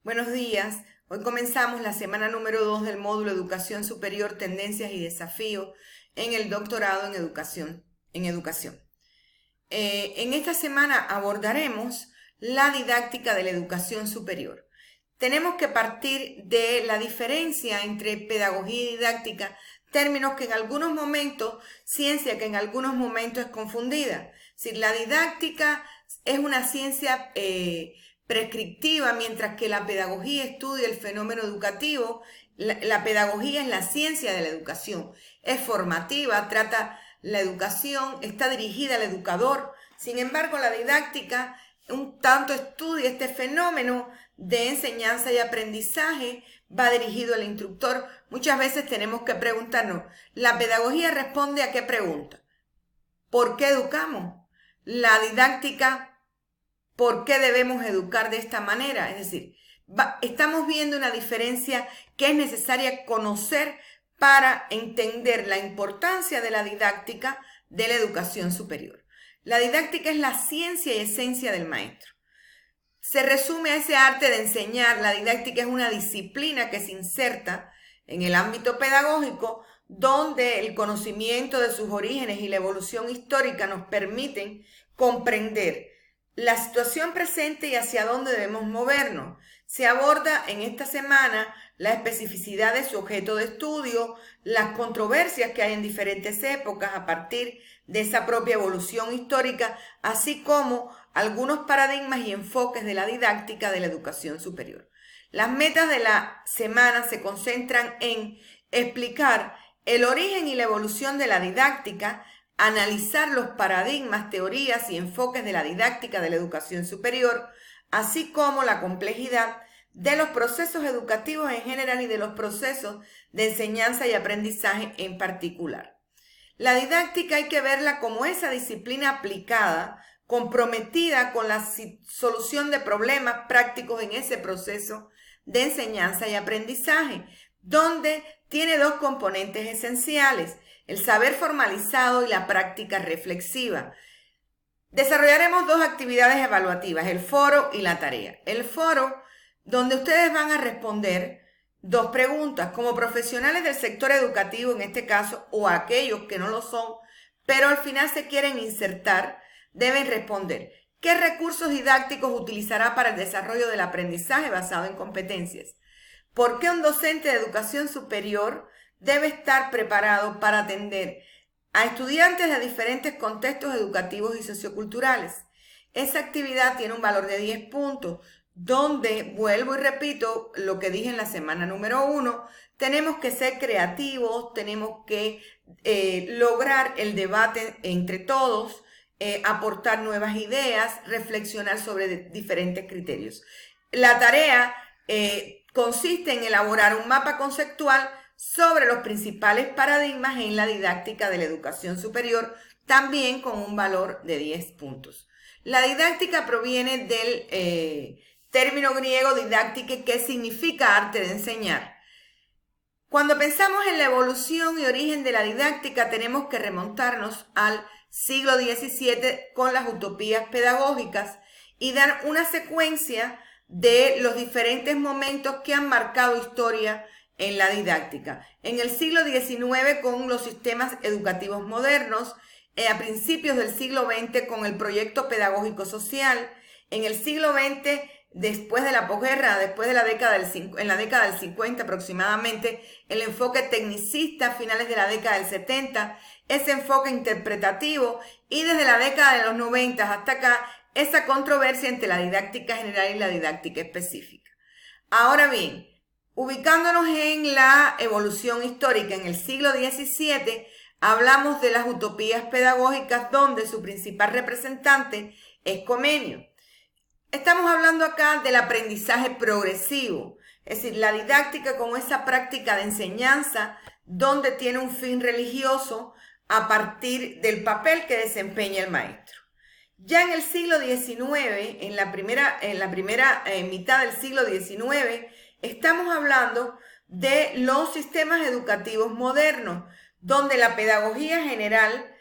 Buenos días. Hoy comenzamos la semana número 2 del módulo Educación Superior, Tendencias y Desafíos en el doctorado en educación. En esta semana abordaremos la didáctica de la educación superior. Tenemos que partir de la diferencia entre pedagogía y didáctica, términos que en algunos momentos, ciencia que en algunos momentos es confundida. Si la didáctica es una ciencia prescriptiva, mientras que la pedagogía estudia el fenómeno educativo. La pedagogía es la ciencia de la educación, es formativa, trata la educación, está dirigida al educador. Sin embargo, la didáctica un tanto estudia este fenómeno de enseñanza y aprendizaje, va dirigido al instructor. Muchas veces tenemos que preguntarnos, ¿la pedagogía responde a qué pregunta? ¿Por qué educamos? La didáctica, ¿por qué debemos educar de esta manera? Es decir, estamos viendo una diferencia que es necesaria conocer para entender la importancia de la didáctica de la educación superior. La didáctica es la ciencia y esencia del maestro. Se resume a ese arte de enseñar. La didáctica es una disciplina que se inserta en el ámbito pedagógico, donde el conocimiento de sus orígenes y la evolución histórica nos permiten comprender la situación presente y hacia dónde debemos movernos. Se aborda en esta semana la especificidad de su objeto de estudio, las controversias que hay en diferentes épocas a partir de esa propia evolución histórica, así como algunos paradigmas y enfoques de la didáctica de la educación superior. Las metas de la semana se concentran en explicar el origen y la evolución de la didáctica, analizar los paradigmas, teorías y enfoques de la didáctica de la educación superior, así como la complejidad de los procesos educativos en general y de los procesos de enseñanza y aprendizaje en particular. La didáctica hay que verla como esa disciplina aplicada, comprometida con la solución de problemas prácticos en ese proceso de enseñanza y aprendizaje, donde tiene dos componentes esenciales: el saber formalizado y la práctica reflexiva. Desarrollaremos dos actividades evaluativas, el foro y la tarea. El foro, donde ustedes van a responder dos preguntas. Como profesionales del sector educativo, en este caso, o aquellos que no lo son, pero al final se quieren insertar, deben responder: ¿qué recursos didácticos utilizará para el desarrollo del aprendizaje basado en competencias? ¿Por qué un docente de educación superior debe estar preparado para atender a estudiantes de diferentes contextos educativos y socioculturales? Esa actividad tiene un valor de 10 puntos, donde, vuelvo y repito lo que dije en la semana número 1, tenemos que ser creativos, tenemos que lograr el debate entre todos, aportar nuevas ideas, reflexionar sobre diferentes criterios. La tarea consiste en elaborar un mapa conceptual sobre los principales paradigmas en la didáctica de la educación superior, también con un valor de 10 puntos. La didáctica proviene del término griego didáctica, que significa arte de enseñar. Cuando pensamos en la evolución y origen de la didáctica, tenemos que remontarnos al siglo XVII con las utopías pedagógicas y dar una secuencia de los diferentes momentos que han marcado historia en la didáctica. En el siglo XIX con los sistemas educativos modernos, a principios del siglo XX con el proyecto pedagógico social, en el siglo XX después de la posguerra, después de en la década del 50 aproximadamente, el enfoque tecnicista a finales de la década del 70, ese enfoque interpretativo, y desde la década de los 90 hasta acá, esa controversia entre la didáctica general y la didáctica específica. Ahora bien, ubicándonos en la evolución histórica, en el siglo XVII, hablamos de las utopías pedagógicas, donde su principal representante es Comenio. Estamos hablando acá del aprendizaje progresivo, es decir, la didáctica como esa práctica de enseñanza donde tiene un fin religioso a partir del papel que desempeña el maestro. Ya en el siglo XIX, en la primera mitad del siglo XIX, estamos hablando de los sistemas educativos modernos, donde la pedagogía general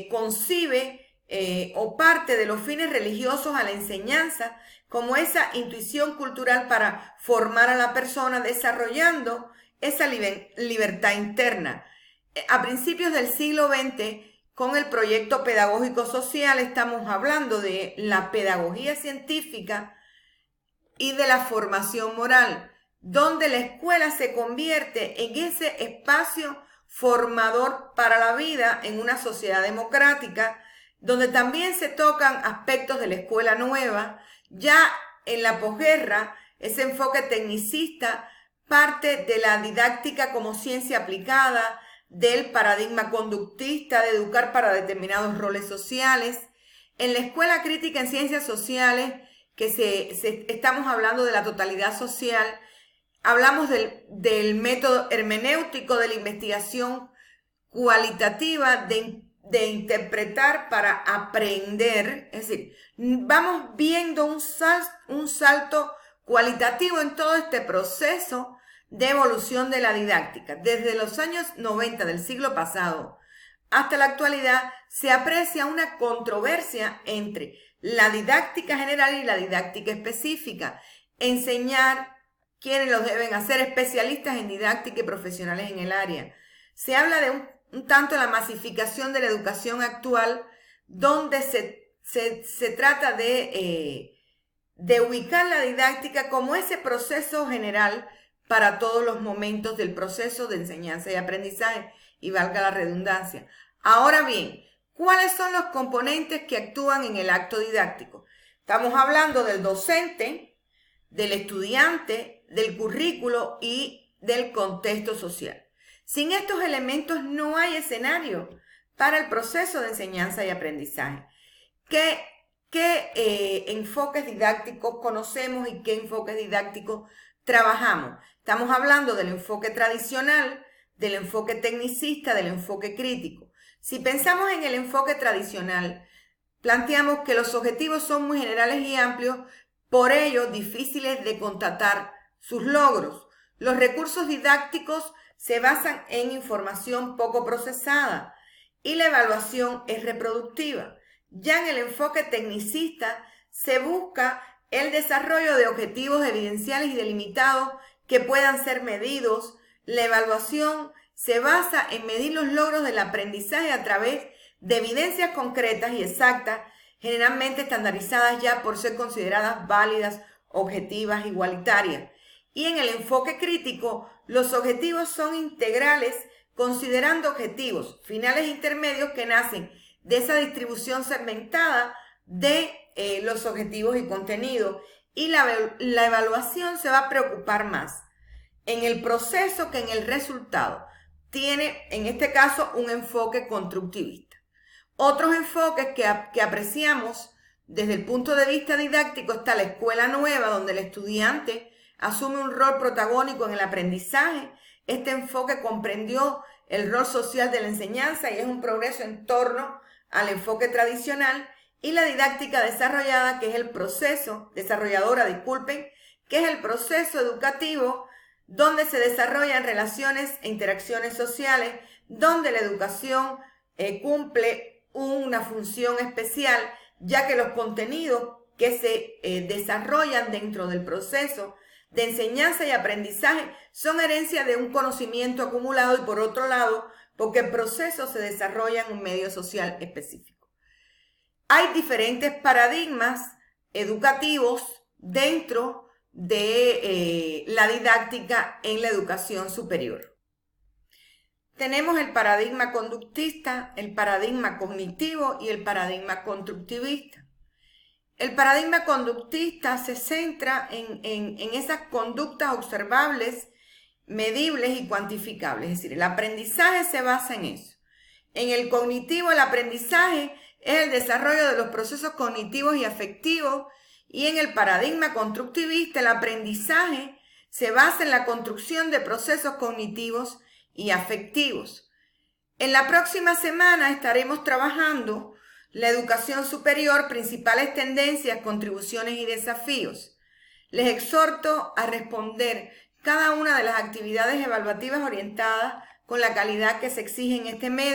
concibe o parte de los fines religiosos a la enseñanza, como esa intuición cultural para formar a la persona, desarrollando esa libertad interna. A principios del siglo XX, con el proyecto pedagógico social, estamos hablando de la pedagogía científica y de la formación moral, donde la escuela se convierte en ese espacio formador para la vida en una sociedad democrática, donde también se tocan aspectos de la escuela nueva. Ya en la posguerra, ese enfoque tecnicista parte de la didáctica como ciencia aplicada, del paradigma conductista de educar para determinados roles sociales. En la escuela crítica en ciencias sociales, que estamos hablando de la totalidad social, hablamos del método hermenéutico de la investigación cualitativa, de interpretar para aprender. Es decir, vamos viendo un salto cualitativo en todo este proceso de evolución de la didáctica. Desde los años 90 del siglo pasado hasta la actualidad se aprecia una controversia entre la didáctica general y la didáctica específica. Enseñar, quienes lo deben hacer, especialistas en didáctica y profesionales en el área. Se habla de un tanto la masificación de la educación actual, donde se trata de ubicar la didáctica como ese proceso general para todos los momentos del proceso de enseñanza y aprendizaje, y valga la redundancia. Ahora bien, ¿cuáles son los componentes que actúan en el acto didáctico? Estamos hablando del docente, del estudiante, del currículo y del contexto social. Sin estos elementos no hay escenario para el proceso de enseñanza y aprendizaje. ¿Qué enfoques didácticos conocemos y qué enfoques didácticos trabajamos? Estamos hablando del enfoque tradicional, del enfoque tecnicista, del enfoque crítico. Si pensamos en el enfoque tradicional, planteamos que los objetivos son muy generales y amplios, por ello difíciles de constatar sus logros. Los recursos didácticos se basan en información poco procesada y la evaluación es reproductiva. Ya en el enfoque tecnicista se busca el desarrollo de objetivos evidenciales y delimitados que puedan ser medidos. La evaluación se basa en medir los logros del aprendizaje a través de evidencias concretas y exactas, generalmente estandarizadas ya por ser consideradas válidas, objetivas, igualitarias. Y en el enfoque crítico, los objetivos son integrales, considerando objetivos finales e intermedios que nacen de esa distribución segmentada de los objetivos y contenidos. Y la evaluación se va a preocupar más en el proceso que en el resultado. Tiene, en este caso, un enfoque constructivista. Otros enfoques que apreciamos desde el punto de vista didáctico está la escuela nueva, donde el estudiante asume un rol protagónico en el aprendizaje. Este enfoque comprendió el rol social de la enseñanza y es un progreso en torno al enfoque tradicional. Y la didáctica desarrollada, que es el proceso, que es el proceso educativo donde se desarrollan relaciones e interacciones sociales, donde la educación cumple una función especial, ya que los contenidos que se desarrollan dentro del proceso de enseñanza y aprendizaje son herencia de un conocimiento acumulado y por otro lado, porque el proceso se desarrolla en un medio social específico. Hay diferentes paradigmas educativos dentro de la didáctica en la educación superior. Tenemos el paradigma conductista, el paradigma cognitivo y el paradigma constructivista. El paradigma conductista se centra en esas conductas observables, medibles y cuantificables. Es decir, el aprendizaje se basa en eso. En el cognitivo, el aprendizaje es el desarrollo de los procesos cognitivos y afectivos. Y en el paradigma constructivista, el aprendizaje se basa en la construcción de procesos cognitivos y afectivos. En la próxima semana estaremos trabajando la educación superior, principales tendencias, contribuciones y desafíos. Les exhorto a responder cada una de las actividades evaluativas orientadas con la calidad que se exige en este medio.